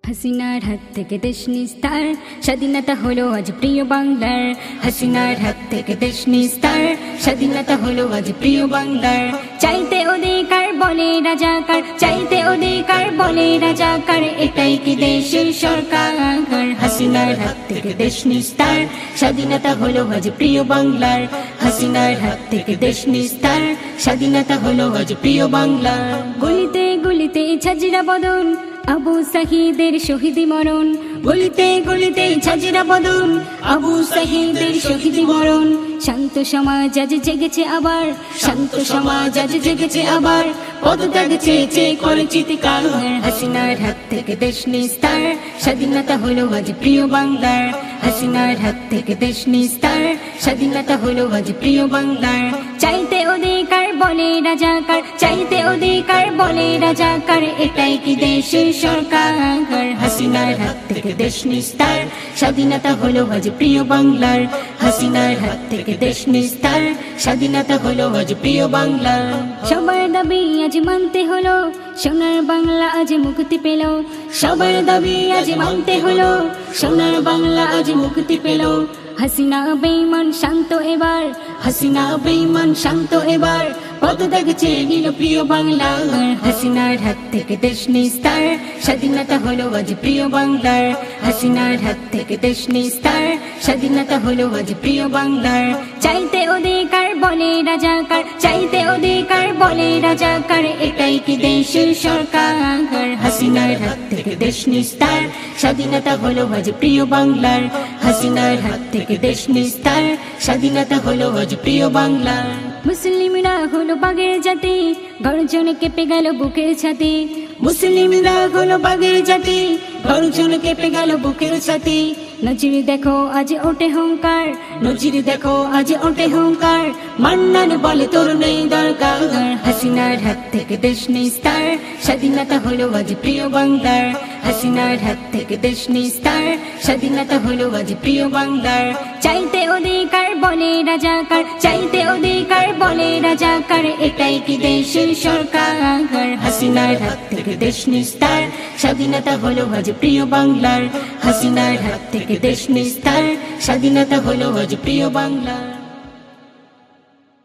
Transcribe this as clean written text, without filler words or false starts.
হাসিনার হাত থেকে দেশ নিস্তার, স্বাধীনতা হলো আজ প্রিয় বাংলার। হাসিনার হাত থেকে দেশ নিস্তার, স্বাধীনতা হলো আজ প্রিয় বাংলার। চাইতে অধিকার বলে রাজাকার, চাইতে অধিকার বলে রাজাকার, এটাই কি দেশের সরকার? হাসিনার হাত থেকে দেশ নিস্তার, স্বাধীনতা হলো আজ প্রিয় বাংলার। হাসিনার হাত থেকে দেশ নিস্তার, স্বাধীনতা হলো আজ প্রিয় বাংলার। গলিতে গলিতে ছাজিরা বদন, আবু সাহিদের শহীদি মরণ। গলিতে গলিতে ছাজিরা বদন, আবু সাহিদের শহীদি মরণ। শান্ত সমাজ আজ জেগেছে আবার, শান্ত সমাজ আজ জেগেছে আবার, পদত্যাগ চেয়েছে করে চিৎকার। হাসিনার হাত থেকে দেশ নিস্তার, স্বাধীনতা হলো আজ প্রিয় বাংলার। হাসিনার হাত থেকে দেশ নিস্তার, স্বাধীনতা হলো আজ প্রিয় বাংলার। চাইতে অধিকার বলে রাজাকার, চাইতে অধিকার বলে রাজাকার, এটাই কি দেশের সরকার? হাসিনার হাত থেকে দেশ নিস্তার, স্বাধীনতা হলো আজ প্রিয় বাংলার। হাসিনার হাত থেকে দেশ নিস্তার, স্বাধীনতা হলো আজ প্রিয় বাংলা। সবার দাবি আজ মানতে হলো, সোনার বাংলা আজ মুক্তি পেল। সবার দাবি আজ মানতে হলো, সোনার বাংলা আজ মুক্তি পেল। হাসিনা বেঈমান শান্ত এবার, হাসিনা বেঈমান শান্ত এবার, পদত্যাগ চেয়ে নিল প্রিয় বাংলা। হাসিনার হাত থেকে দেশ নিস্তার, স্বাধীনতা হলো আজ প্রিয় বাংলার। হাসিনার হাত থেকে দেশ নিস্তার, স্বাধীনতা হলো আজ প্রিয় বাংলার। চাইতে অধিকার বলে রাজাকার, চাইতে অধিকার বলে রাজাকার, এটাই কি দেশের সরকার? হাসিনার হাত থেকে দেশ নিস্তার, স্বাধীনতা হলো আজ প্রিয় বাংলার। হাসিনার হাত থেকে দেশ নিস্তার, স্বাধীনতা হলো আজ প্রিয় বাংলা। মুসলিমরা হলো বাগের জাতি, গর্জনে কেঁপে গেল বুকের ছাতি। মুসলিমরা হলো বাগের জাতি, গর্জনে কেঁপে গেল বুকের ছাতি। নজির দেখো আজ ওঠে হুঙ্কার, নজির দেখো আজ ওঠে হুঙ্কার, মান্নান বলে তোর নেই দরকার। হাসিনার হাত থেকে দেশ নিস্তার, স্বাধীনতা হলো আজ প্রিয় বাংলার। হাসিনার হাত থেকে দেশ নিস্তার, স্বাধীনতা হলো আজ প্রিয় বাংলার। চাইতে অধিকার বলে রাজাকার, চাইতে অধিকার বলে রাজাকার, এটাই কি দেশের সরকার? হাসিনার হাত থেকে দেশ নিস্তার, স্বাধীনতা হলো আজ প্রিয় বাংলার। হাসিনার হাত থেকে দেশ নিস্তার, স্বাধীনতা হলো আজ প্রিয় বাংলা।